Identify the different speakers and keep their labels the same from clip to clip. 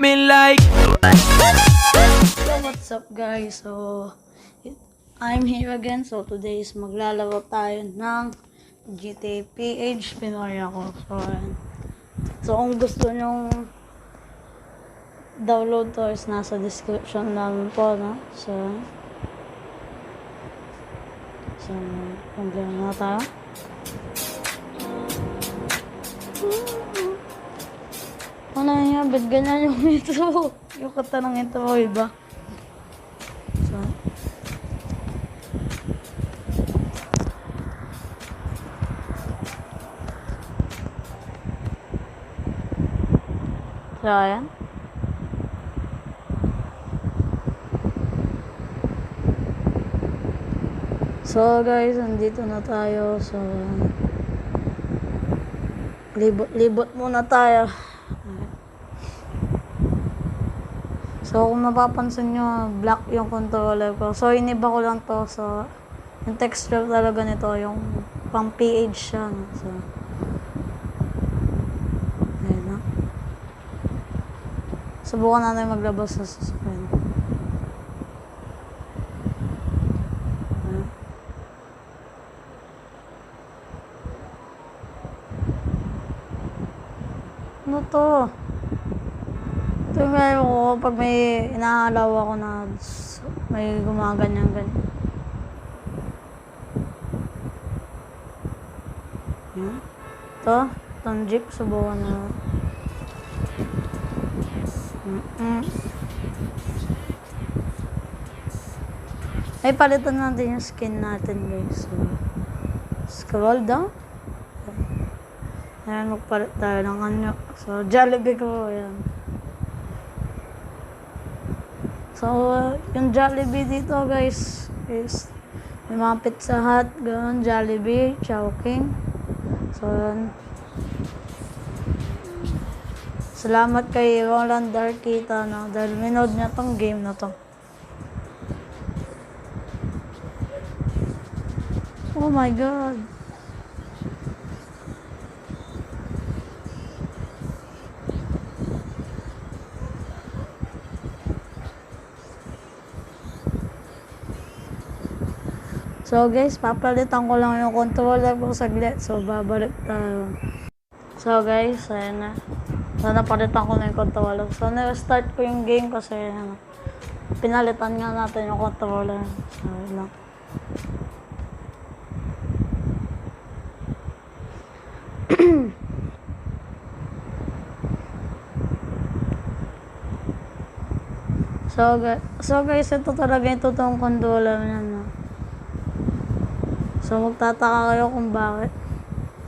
Speaker 1: Me like.
Speaker 2: So what's up guys? I'm here again. So today is maglalaro tayo ng GTA PH Pinoy ako. So kung gusto nyong download to is nasa description namin po, no? So mag-gano na tayo. Ano nga, ba't ganyan yung intro? Yung kata ng intro, iba. So, ayan. So, guys, nandito na tayo. So, libot muna tayo. So, kung mapapansin nyo, black yung controller ko. So, iniba ko lang to. So, yung texture talaga nito, yung pang PH siya. No? So, ayan na. Subukan natin maglabas sa suspend. Ano to? Ito yung ngayon ko pag may inahalaw ako na may gumaganyan-ganyan. Itong jeep, subukan na. Ay, palitan natin yung skin natin guys. So, scroll down. Ayan, magpalit tayo ng kanyo. So, Jollibee ko, ayan. So, yung Jollibee dito guys is may mga Pizza Hut, gano'n, Jollibee, Chowking. So, yun. Salamat kay Roland Darkita, no, dahil minood niya tong game na to. Oh my God. So guys, papalitan ko lang yung controller ko saglit. So babalik tayo. So guys, ayan na. So napalitan ko na yung controller. So na-start ko yung game kasi pinalitan nga natin yung controller. So yun lang. So guys, ito talaga yung totoong controller niya, no? So magtataka kayo kung bakit.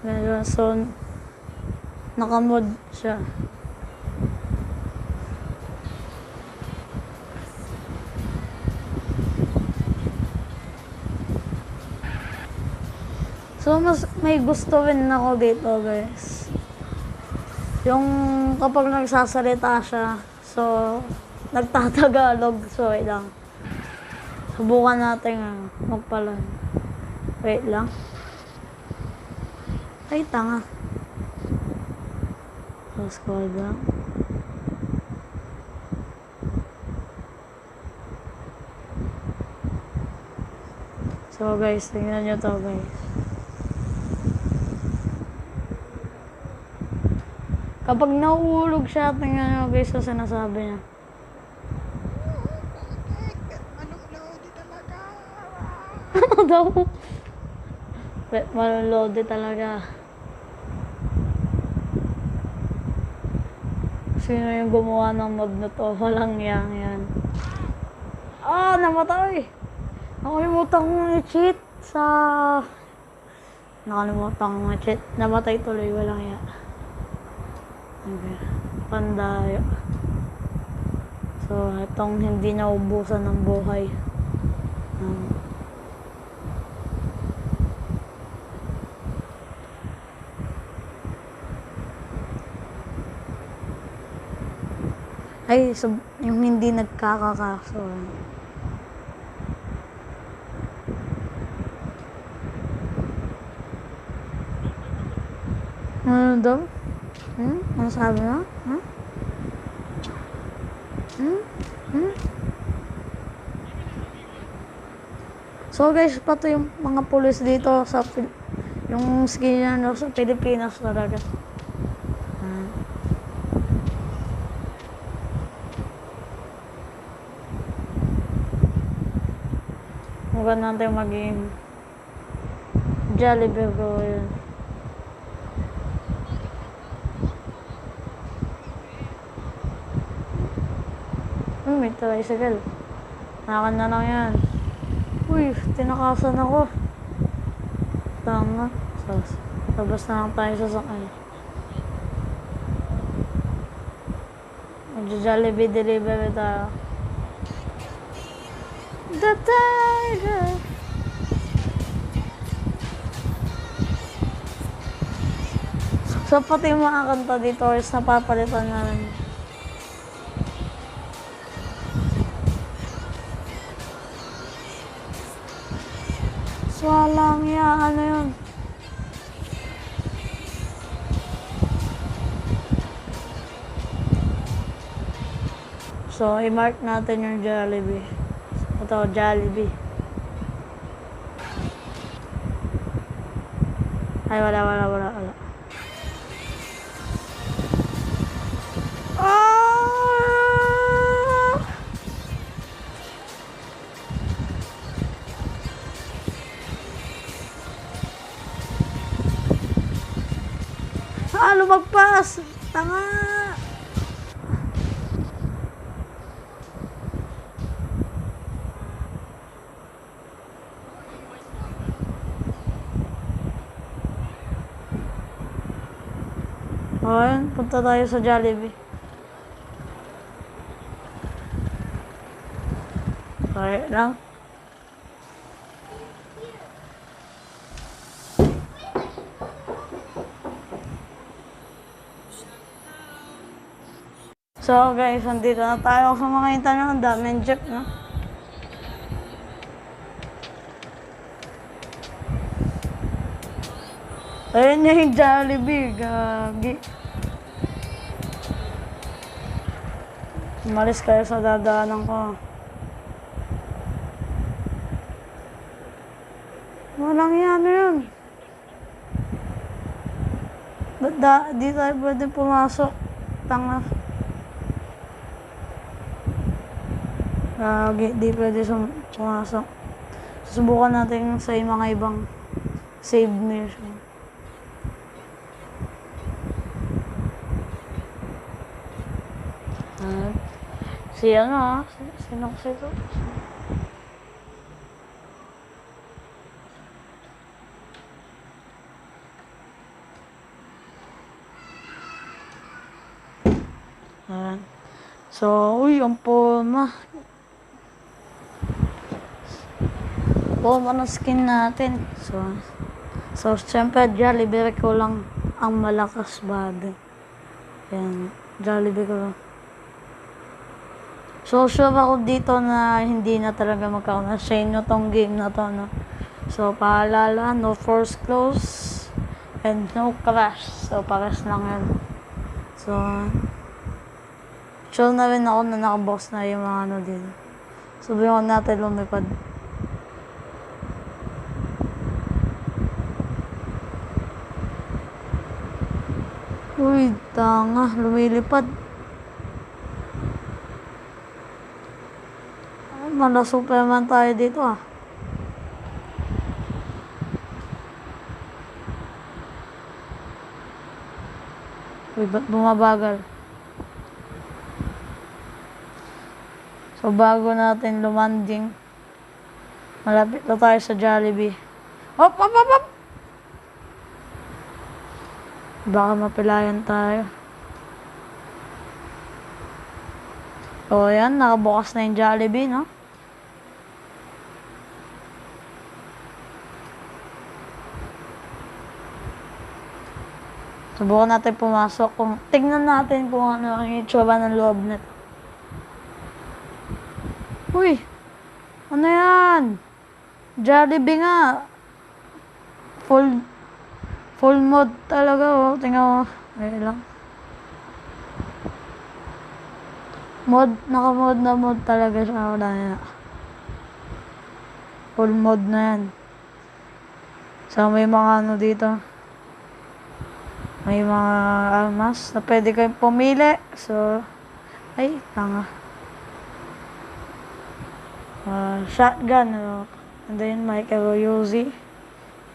Speaker 2: Ngayon, so nakamod siya. So mas may gusto rin ako dito guys. Yung kapag nagsasalita siya, so nagtatagalog, so wait lang. Subukan natin magpalan. Wait lang. Ay, tanga. So, scroll down. So guys, tingnan nyo to guys. Kapag nauulog siya, tingnan nyo guys sa sinasabi niya. Ano daw? Malulode talaga. Sino yung gumawa ng mod na to? Walang yan. Ah, namatay! Nakalimutan kong i-cheat sa... Nakalimutan kong i-cheat. Namatay tuloy, walang yan. Okay. Pandayo. So, itong hindi naubusan ng buhay. Ay, so, yung hindi nagkakakaso. Ano daw? Ano sabi mo? Hmm? Hmm? So guys, pati yung mga pulis dito sa yung skin niya sa Pilipinas talaga. Hmm. Maganda natin maging Jollibee ko yun. May tricycle. Nakan na lang yan. Uy, tinakasan ako. Tama. Labas na lang tayo sa sakay. Mag-Jollibee delivery tayo. The Tiger! So, pati yung mga kanta dito is napapalitan na rin. Swalang ya, ano yun? So, i-mark natin yung Jollibee. Ito, Jollibee. Ay, wala. Lumagpas! Tanga! Ayun, punta tayo sa Jollibee. Okay lang. So guys, andito na tayo sa mga intanong. Ang daming jeep, no? Ayun yung Jollibee, gagi. Umalis kayo sa dadaanan ko. Walang yan yun. Ba't di tayo pwede pumasok? Tanga. Di pwede pumasok. Susubukan natin sa mga ibang save mission. Sino kasi ito? So, uy, ang poma ng skin natin. So syempre, Jollibee ko lang ang malakas body. Yan, Jollibee ko lang. So, sure ako dito na hindi na talaga magkakaroon sa inyo tong game na to, no? So, paalala, no force close and no crash. So, pares lang yan. So, sure na rin ako na nakabox na yung mga ano dito. Subukan natin lumipad. Uy, tanga, lumilipad. Mala Superman tayo dito, ah. Uy, ba't bumabagal? So, bago natin lumanding, malapit na tayo sa Jollibee. Hop! Baka mapilayan tayo. O, yan, nakabukas na yung Jollibee, no? Subukan natin pumasok. Tignan natin kung ano ang itsura ng loob nito. Uy! Ano yan? Jollibee nga. Full mode talaga, oh. Tingnan mo. Ayun lang. Naka-mod na mod talaga siya. Wala na. Full mod na yan. So, may mga ano dito. May mga armas na pwede kayong pumili. So, ay, tanga. Shotgun, and then Michael Uzi,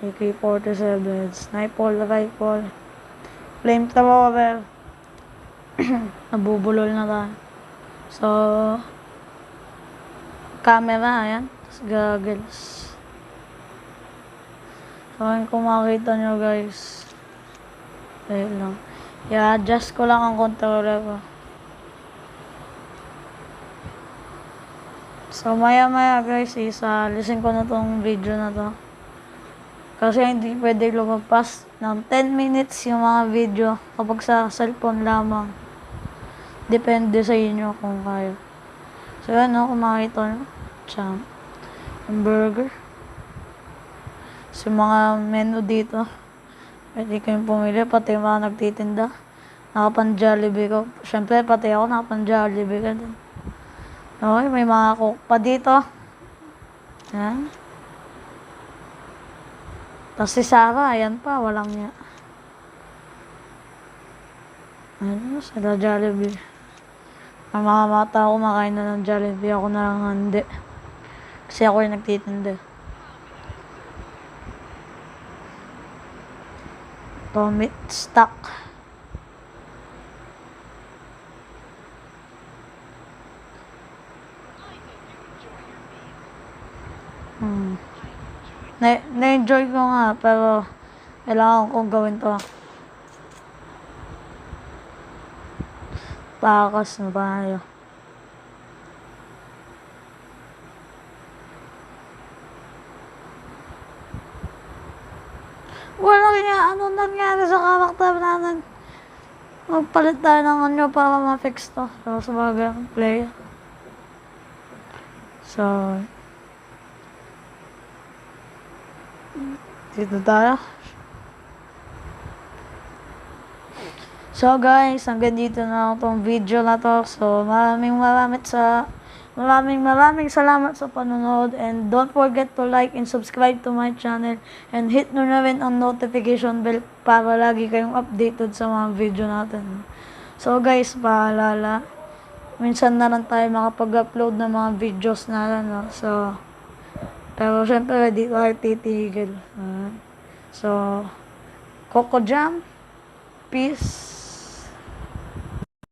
Speaker 2: AK-47, sniper rifle, flamethrower, nabubulol na tayo. So, camera, ayan, tapos goggles. So, kung makita nyo guys, ayun lang. I-adjust ko lang ang controller ko. So, maya guys, isalisin ko na tong video na to. Kasi hindi pwede lumagpas ng 10 minutes yung mga video kapag sa cellphone lamang. Depende sa inyo kung kaya. So, yan kung makita nyo. Champ. Yung burger. So, mga menu dito. Pwede kayong pumili, pati yung mga nagtitinda. Nakapan Jollibee ko. Siyempre, pati ako nakapan Jollibee ka din. Okay, may mga cook pa dito. Yan. Tapos si Sarah, ayan pa, walang niya. Ano, sila Jollibee. Ang mga mata ko makain na ng Jollibee, ako na lang hindi. Kasi ako yung nagtitinda. Ito, meat stock. Na-enjoy ko nga, pero kailangan kong gawin to. Pakas na tayo. Wala nga, ano nangyari sa karakter natin? Magpalit tayo ng ano para ma-fix to. So, sa mga player. So, dito tayo. So guys, hanggang dito na itong video na to. So maraming salamat sa panonood, and don't forget to like and subscribe to my channel, and hit nyo na rin ang notification bell para lagi kayong updated sa mga video natin. So guys, paalala, minsan na lang tayo makapag-upload ng mga videos na no? So, pero syempre di tayo titigil. So, Coco Jam, peace.